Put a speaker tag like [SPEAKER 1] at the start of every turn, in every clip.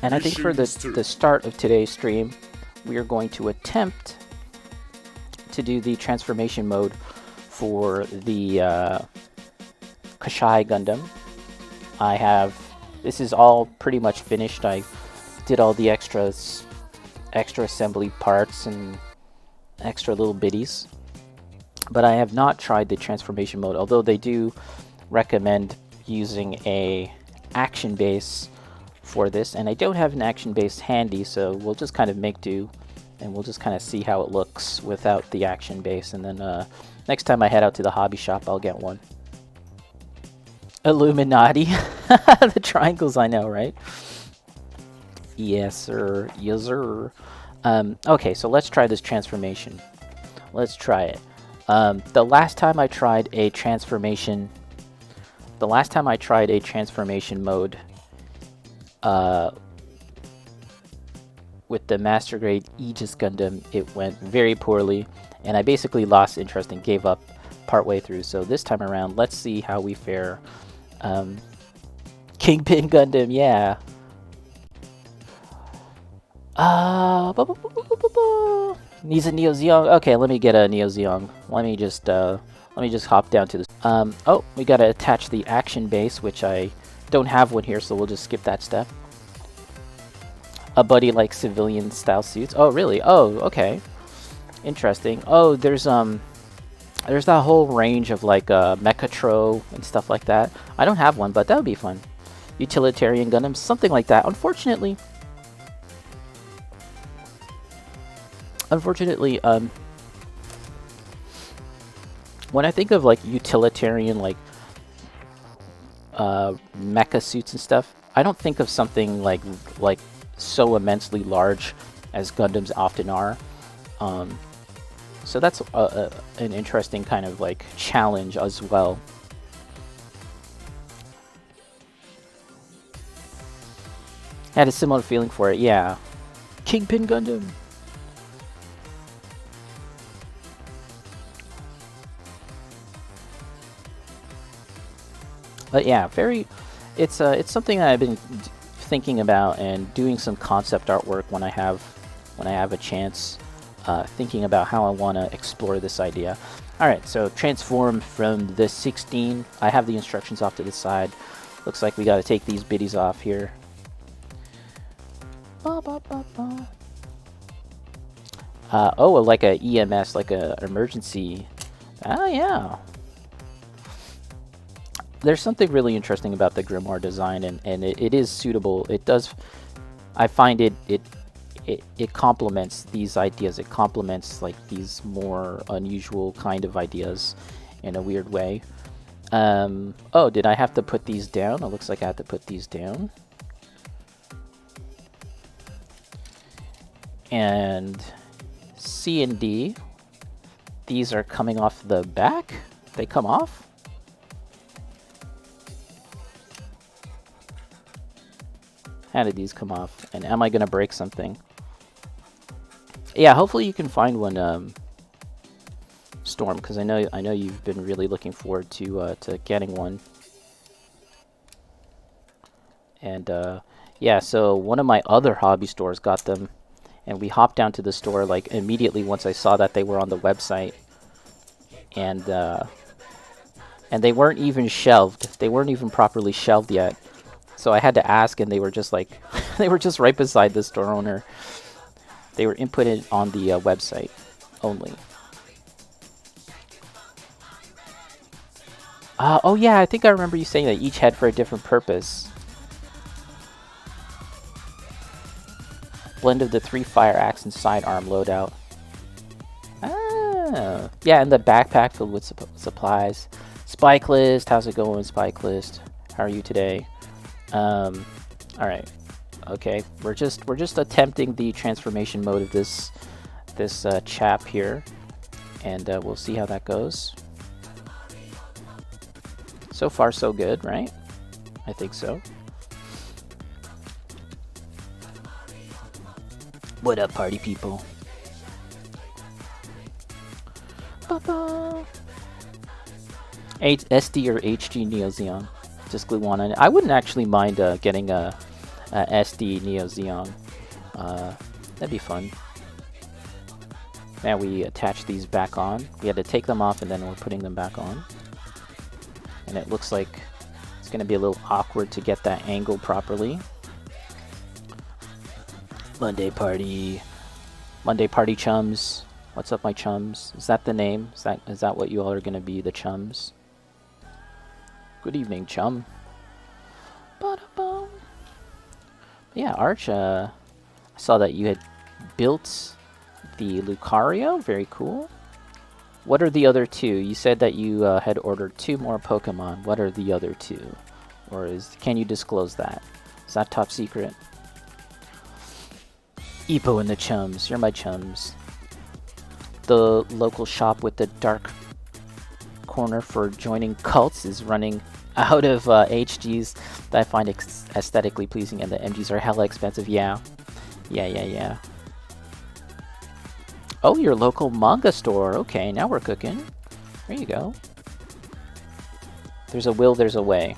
[SPEAKER 1] And I think for the start of today's stream, we are going to attempt to do the transformation mode for the Kashai Gundam. This is all pretty much finished. I did all the extra assembly parts and extra little bitties. But I have not tried the transformation mode, although they do recommend using a action base for this, and I don't have an action base handy, so we'll just kind of make do, and we'll just kind of see how it looks without the action base, and then next time I head out to the hobby shop, I'll get one. Illuminati. The triangles, I know, right? Yes, sir. Yes, sir. Okay, so let's try this transformation. Let's try it. The last time I tried a transformation mode with the Master Grade Aegis Gundam, it went very poorly, and I basically lost interest and gave up partway through. So this time around, let's see how we fare. Kingpin Gundam, yeah. Needs a Neo Zeong. Okay, let me get a Neo Zeong. Let me just hop down to this. Oh, we gotta attach the action base, which I don't have one here, so we'll just skip that step. A buddy like civilian style suits. Oh, really? Oh, okay. Interesting. Oh, there's that whole range of like Mechatro and stuff like that. I don't have one, but that would be fun. Utilitarian Gundam, something like that. Unfortunately, when I think of like utilitarian like mecha suits and stuff, I don't think of something like so immensely large as Gundams often are. So that's an interesting kind of like challenge as well. Had a similar feeling for it, yeah. Kingpin Gundam. But yeah, it's something that I've been thinking about and doing some concept artwork when I have a chance, thinking about how I want to explore this idea. Alright, so transform from the 16. I have the instructions off to the side. Looks like we got to take these biddies off here. Oh, like a EMS, like a emergency. Oh yeah. There's something really interesting about the Grimoire design, and it is suitable. It does. I find it complements these ideas. It complements like these more unusual kind of ideas in a weird way. Oh, did I have to put these down? It looks like I had to put these down. And C and D, these are coming off the back. They come off. How did these come off? And am I gonna break something? Yeah, hopefully you can find one, Storm, because I know you've been really looking forward to getting one. And yeah, so one of my other hobby stores got them, and we hopped down to the store like immediately once I saw that they were on the website, and they weren't even shelved. They weren't even properly shelved yet. So I had to ask, and they were just like, they were just right beside the store owner. They were inputted on the website only. Oh yeah, I think I remember you saying that each had for a different purpose. Blend of the 3 fire axe and sidearm loadout. Ah, yeah, and the backpack filled with supplies. Spike list, how's it going, Spike list? How are you today? All right, okay. We're just attempting the transformation mode of this chap here, and we'll see how that goes. So far, so good, right? I think so. What up, party people? SD or HG Neo Zeon. Just glue one on it. I wouldn't actually mind getting a SD Neo Zeon. That'd be fun. Now we attach these back on. We had to take them off and then we're putting them back on. And it looks like it's going to be a little awkward to get that angle properly. Monday party chums. What's up, my chums? Is that the name? Is that what you all are going to be, the chums? Good evening, chum. Ba-da-bum. Yeah, Arch, I saw that you had built the Lucario. Very cool. What are the other two? You said that you had ordered 2 more Pokemon. What are the other 2? Or can you disclose that? Is that top secret? Epo and the chums. You're my chums. The local shop with the dark corner for joining cults is running out of HGs that I find aesthetically pleasing, and the MGs are hella expensive. Yeah. Oh, your local manga store. Okay, now we're cooking. There you go. There's a will, there's a way.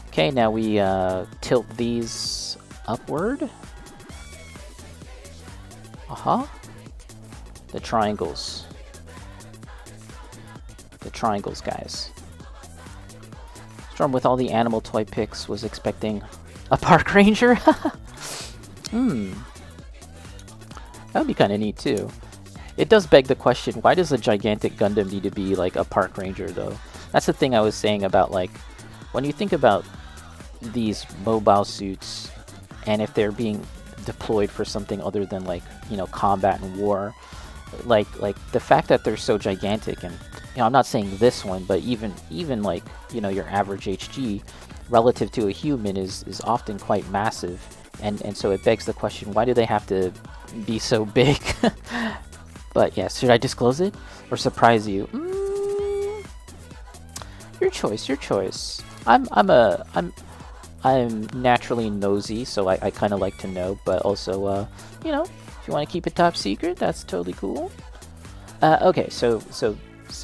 [SPEAKER 1] Okay, now we tilt these upward. The triangles. The triangles, guys. Storm with all the animal toy picks was expecting a park ranger. That would be kind of neat too. It does beg the question, why does a gigantic Gundam need to be like a park ranger though? That's the thing I was saying about, like, when you think about these mobile suits and if they're being deployed for something other than, like, you know, combat and war, like the fact that they're so gigantic, and you know, I'm not saying this one, but even like, you know, your average HG relative to a human is often quite massive, and so it begs the question, why do they have to be so big? But yes, should I disclose it or surprise you? Your choice. I'm naturally nosy, so I kind of like to know, but also you know, if you want to keep it top secret, that's totally cool. Okay, so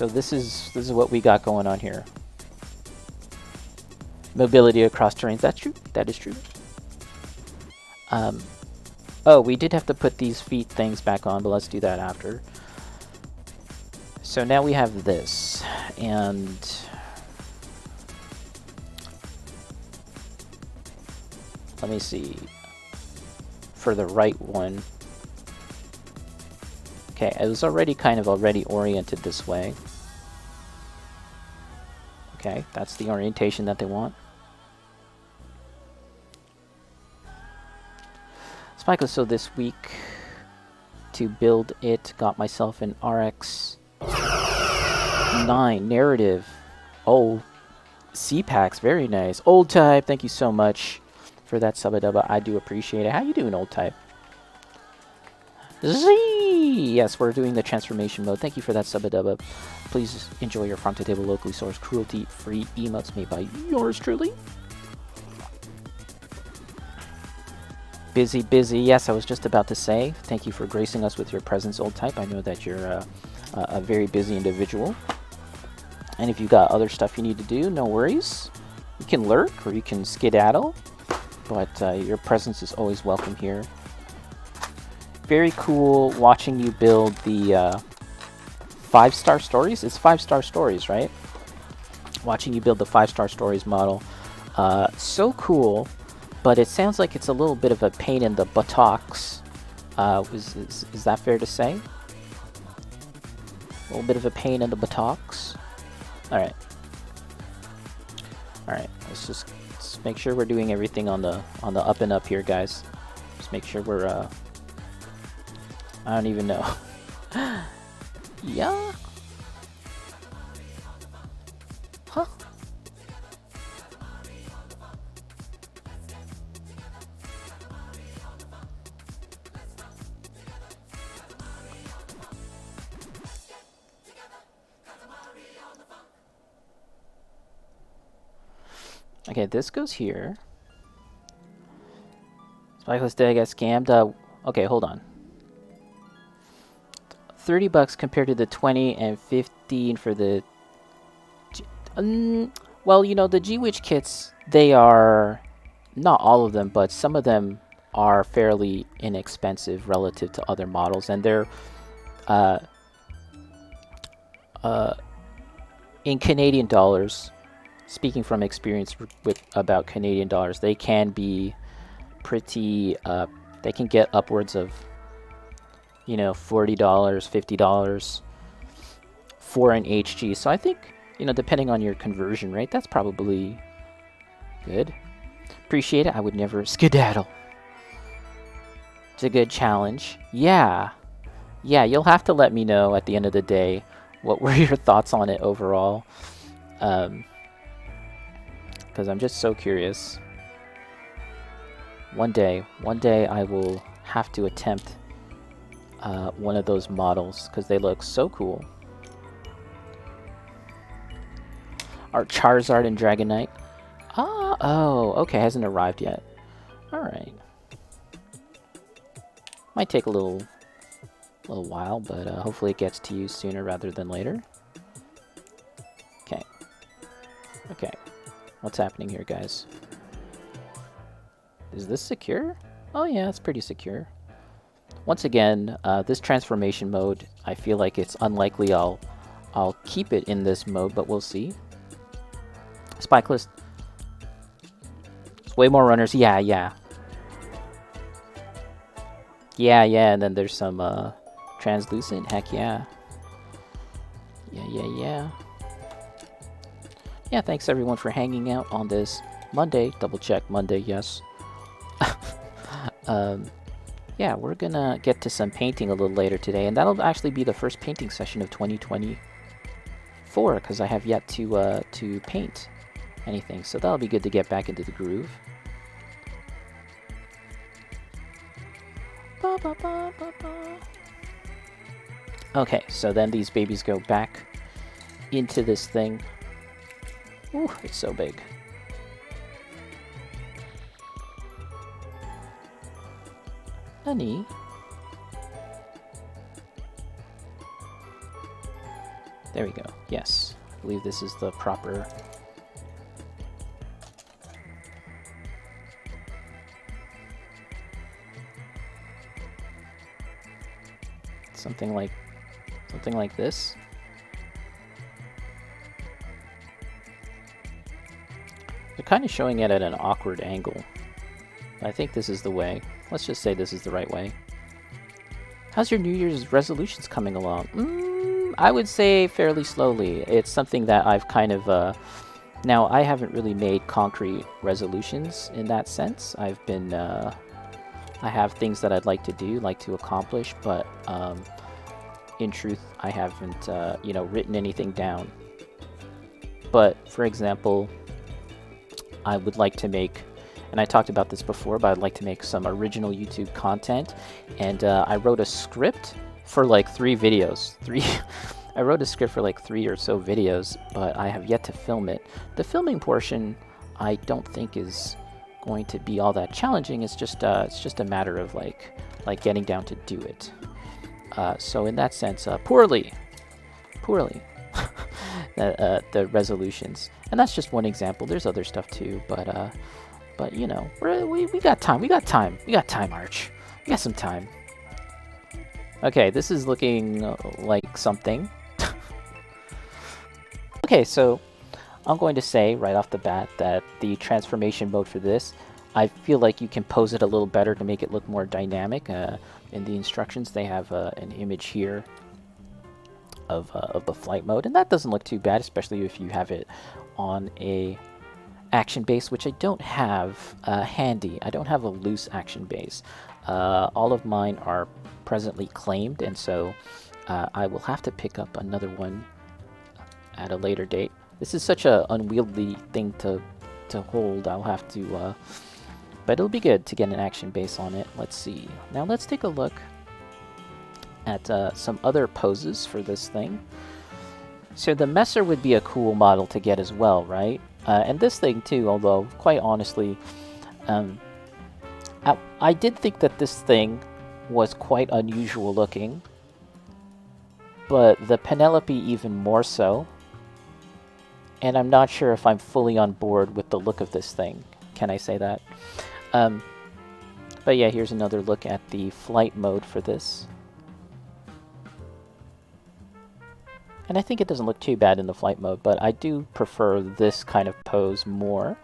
[SPEAKER 1] this is what we got going on here. Mobility across terrains. That's true. That is true. Oh, we did have to put these feet things back on, but let's do that after. So now we have this, and let me see. For the right one. Okay, it was already already oriented this way. Okay, that's the orientation that they want. Spike, so this week to build it, got myself an RX 9 narrative. Oh, C-Packs, very nice. Old Type, thank you so much for that subadubba. I do appreciate it. How you doing, Old Type? Z! Yes, we're doing the transformation mode. Thank you for that subadubba. Please enjoy your farm-to-table locally sourced cruelty-free emotes made by yours truly. Busy. Yes, I was just about to say, thank you for gracing us with your presence, Old Type. I know that you're a very busy individual. And if you got other stuff you need to do, no worries. You can lurk or you can skedaddle, but your presence is always welcome here. Very cool watching you build the 5-star stories. It's 5-star stories, right? Watching you build the 5-star stories model. So cool. But it sounds like it's a little bit of a pain in the buttocks. Is that fair to say? A little bit of a pain in the buttocks. Alright. Alright, let's make sure we're doing everything on the up and up here, guys. Just make sure we're I don't even know. Yeah? Huh? Okay, this goes here. Spikeless Day got scammed. Okay, hold on. $30 compared to the 20 and 15 for the... well, you know, the G-Witch kits, they are not all of them, but some of them are fairly inexpensive relative to other models, and they're uh, uh, in Canadian dollars. Speaking from experience with about Canadian dollars, they can be pretty. They can get upwards of, you know, $40, $50 for an HG. So I think, you know, depending on your conversion rate, that's probably good. Appreciate it. I would never skedaddle. It's a good challenge. Yeah. Yeah, you'll have to let me know at the end of the day what were your thoughts on it overall. Because I'm just so curious. One day I will have to attempt one of those models because they look so cool. Our Charizard and Dragonite. Oh, okay, hasn't arrived yet. Alright. Might take a little while, but hopefully it gets to you sooner rather than later. Okay. Okay. What's happening here, guys? Is this secure? Oh yeah, it's pretty secure. Once again, this transformation mode, I feel like it's unlikely I'll keep it in this mode, but we'll see. Spikeless. There's way more runners. Yeah. Yeah, and then there's some translucent. Heck yeah. Yeah. Yeah, thanks everyone for hanging out on this Monday. Double check Monday, yes. Yeah, we're gonna get to some painting a little later today, and that'll actually be the first painting session of 2024, because I have yet to paint anything, so that'll be good to get back into the groove. Okay, so then these babies go back into this thing. Ooh, it's so big. Honey. There we go. Yes, I believe this is the proper... Something like this. They're kind of showing it at an awkward angle. I think this is the way. Let's just say this is the right way. How's your New Year's resolutions coming along? I would say fairly slowly. It's something that I've kind of... now, I haven't really made concrete resolutions in that sense. I've been... I have things that I'd like to do, like to accomplish, but in truth, I haven't, you know, written anything down. But, for example, I would like to make, and I talked about this before, but I'd like to make some original YouTube content, and I wrote a script for like 3 videos. I wrote a script for like 3 or so videos, but I have yet to film it. The filming portion, I don't think is going to be all that challenging. It's just a matter of like getting down to do it. So in that sense, poorly the resolutions, and that's just one example. There's other stuff too, but you know, we got time. We got time, Arch. We got some time. Okay, this is looking like something. Okay, so I'm going to say right off the bat that the transformation mode for this, I feel like you can pose it a little better to make it look more dynamic. In the instructions, they have an image here of the flight mode, and that doesn't look too bad, especially if you have it on a action base, which I don't have handy. I don't have a loose action base. All of mine are presently claimed, and so I will have to pick up another one at a later date. This is such a unwieldy thing to hold. I'll have to, but it'll be good to get an action base on it. Let's see. Now let's take a look at some other poses for this thing. So the Messer would be a cool model to get as well, right? And this thing too, although quite honestly, I did think that this thing was quite unusual looking, but the Penelope even more so. And I'm not sure if I'm fully on board with the look of this thing. can I say that? But yeah, here's another look at the flight mode for this. And I think it doesn't look too bad in the flight mode, but I do prefer this kind of pose more.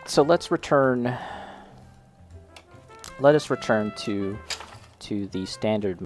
[SPEAKER 1] So let's return. Let us return to the standard